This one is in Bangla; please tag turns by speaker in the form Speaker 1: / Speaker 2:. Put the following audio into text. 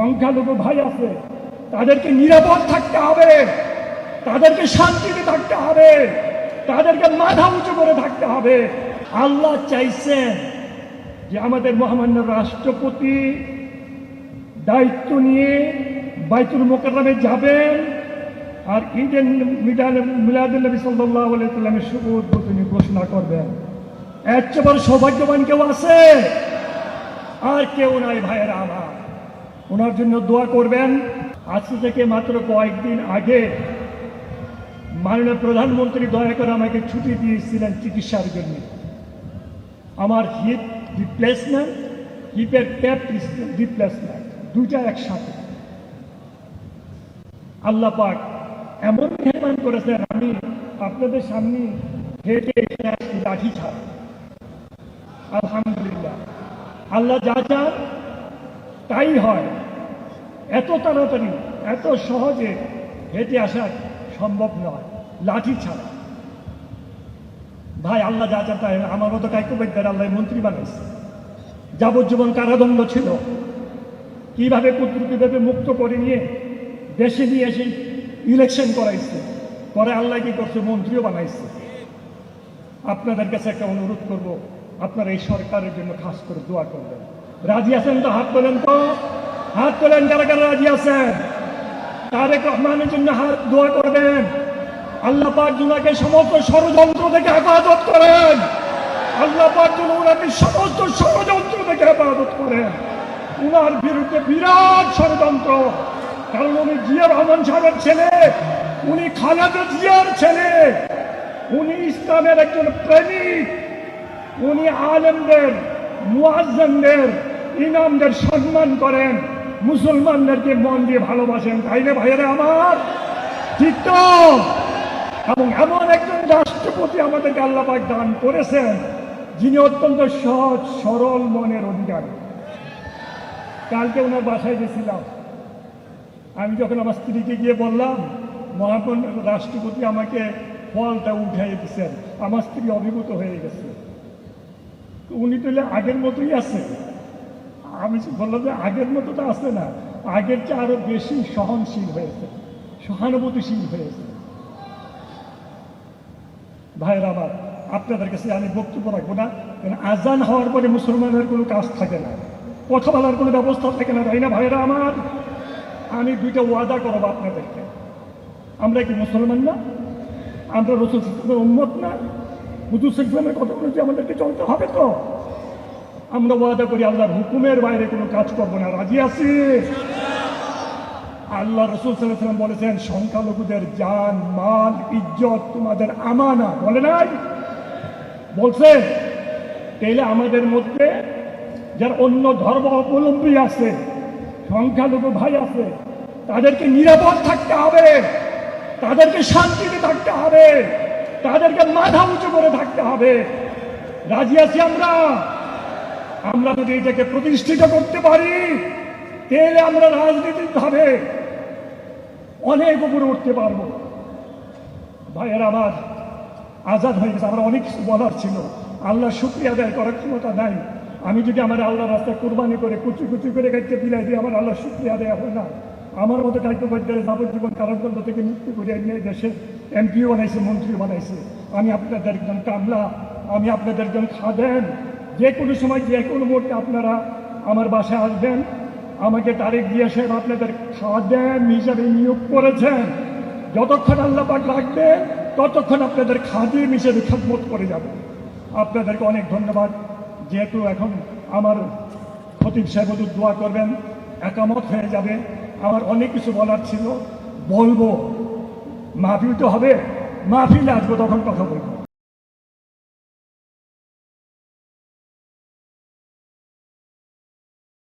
Speaker 1: সংখ্যালঘু ভাই আছে, তাদেরকে নিরাপদ থাকতে হবে, তাদেরকে শান্তিতে থাকতে হবে, তাদেরকে মাথা উঁচু করে থাকতে হবে। আল্লাহ চাইছেন যে আমাদের মহামান্য রাষ্ট্রপতি দায়িত্ব নিয়ে বাইতুল মোকাররমে যাবেন আর ঈদের মিলাদুন নবী সাল্লাল্লাহু আলাইহি ওয়াসাল্লামের শুভ উদ্বোধনী ঘোষণা করবেন। এর চেয়ে বড় সৌভাগ্যবান কেউ আছে? আর কেউ নাই ভাইয়েরা আমার। ওনার জন্য দোয়া করবেন। আজ থেকে মাত্র কয়েকদিন আগে মাননীয় প্রধানমন্ত্রী দয়া করে আমাকে ছুটি দিয়েছিলেন চিকিৎসার জন্য। আমার হিপ রিপ্লেসমেন্ট, হিপের ট্যাপ রিপ্লেসমেন্ট, দুইটা একসাথে। আল্লাহ পাক এমন মেহরবান করেছেন, আমি আপনাদের সামনে হেঁটে আসছি লাঠি ছাড়া। আলহামদুলিল্লাহ, আল্লাহ যা চান তাই হয়। এত তাড়াতাড়ি এত সহজে হেঁটে আসা সম্ভব নয় লাঠি ছাড়া। ভাই আল্লাহ যা চান তাই। আমার মতো কাইকুবাইদার আল্লাহ মন্ত্রী বানাইছে, যাবজ্জীবন কারাদণ্ড ছিল, কিভাবে কুদরতিভাবে মুক্ত করে নিয়ে দেশে নিয়ে এসে ইলেকশন করাইছে, পরে আল্লাহ কি করছে, মন্ত্রীও বানাইছে। আপনাদের কাছে একটা অনুরোধ করব, আপনারা এই সরকারের জন্য খাস করে দোয়া করবেন। রাজি আছেন তো? হাত তোলেন তো, হাত তোলেন যারা যারা রাজি আছেন। তারেক রহমানের জন্য হাত দোয়া করবেন। আল্লাহ পাক জুনাকে সমস্ত ষড়যন্ত্র থেকে হেফাজত করেন। আল্লাহ পাক যেন ওনাকে সমস্ত ষড়যন্ত্র থেকে হেফাজত করেন। উনার বিরুদ্ধে বিরাট ষড়যন্ত্র, কারণ উনি জিয়া রহমান সাহেবের ছেলে, উনি খালেদা জিয়ার ছেলে, উনি ইসলামের একজন প্রেমিক, উনি আলেমদের, মুয়াজ্জিনদের, ইমামদের সম্মান করেন, মুসলমানদেরকে মন দিয়ে ভালোবাসেন, তাই না ভাইয়েরা আমার? ঠিক তো? এবং এমন একজন রাষ্ট্রপতি আমাদেরকে আল্লাহ পাক দান করেছেন যিনি অত্যন্ত সহজ সরল মনের অধিকারী। কালকে ওনার বাসায় গেছিলাম, আমি যখন আমার স্ত্রীকে গিয়ে বললাম মহামান্য রাষ্ট্রপতি আমাকে ফলটা উঠাই দিচ্ছেন, আমার স্ত্রী অভিভূত হয়ে গেছে। উনি তো আগের মতোই আছে। আমি বললাম যে আগের মতো তো আছে না, আগের চেয়ে আরো বেশি সহনশীল হয়েছে, সহানুভূতিশীল হয়েছে। ভাইয়ের আমার, আপনাদের কাছে আমি বক্তব্য রাখবো না, কারণ আজান হওয়ার পরে মুসলমানের কোনো কাজ থাকে না, কথা বলার কোনো ব্যবস্থা থাকে না, তাই না ভাইয়েরা আমার? আমি দুইটা ওয়াদা করবো আপনাদেরকে। আমরা কি মুসলমান না? আমরা রাসূল সাল্লাল্লাহু আলাইহি ওয়াসাল্লামের উম্মত না? হুজুর সাল্লাল্লাহু আলাইহি ওয়াসাল্লামের কথা অনুযায়ী আমাদেরকে চলতে হবে তো। আমরা ওয়াদা করি আল্লাহর হুকুমের বাইরে কোনো কাজ করবো না। রাজি আছি? আল্লাহ রাসূল সাল্লাল্লাহু আলাইহি ওয়াসাল্লাম বলেছেন সংখ্যালঘুদের জান মাল ইজ্জত তোমাদের আমানা, বলে নাই? বলছে। তাইলে আমাদের মধ্যে যারা অন্য ধর্ম অবলম্বী আছে, সংখ্যালঘু ভাই আছে, তাদেরকে নিরাপদ থাকতে হবে, তাদেরকে শান্তিতে থাকতে হবে, তাদেরকে মাথা উঁচু করে থাকতে হবে। রাজি আছি আমরা? আমরা যদি এটাকে প্রতিষ্ঠিত করতে পারি তাহলে আমরা রাজনীতিকভাবে অনেক উপরে উঠতে পারবো। ভাইয়েরা আমার, আজাদ হয়ে গেছে, আমার অনেক কিছু বলার ছিল, আল্লাহ শুকরিয়া আদায় করার ক্ষমতা নাই। আমি যদি আমার আল্লাহ রাস্তায় কোরবানি করে কুচি কুচি করে কাটতে বিলাই দিই, আমার আল্লাহ শুকরিয়া আদায় হয় না। আমার মতো কার্যকর্তারা যাবজ্জীবন কারাদণ্ড থেকে মুক্তি করে নিয়ে দেশে এমপিও বানাইছে, মন্ত্রী বানাইছে। আমি আপনাদের একজন কামলা, আমি আপনাদের একজন খাদেম। যে কোনো সময় যে কোনো মুহূর্তে আপনারা আমার বাসায় আসবেন। আমাকে তারেক জিয়া সাহেব আপনাদের খাদেম হিসাবে নিয়োগ করেছেন। যতক্ষণ আল্লাহ পাক রাখবে ততক্ষণ আপনাদের খাদিম হিসেবে খেদমত করে যাবে। আপনাদেরকে অনেক ধন্যবাদ। যেহেতু এখন আমার খতিব সাহেব দোয়া করবেন, একামত হয়ে যাবে, আমার অনেক কিছু বলার ছিল, বলবো। মাহফিল তো হবে, মাহফিলে আসবো, তখন কথা বলবো।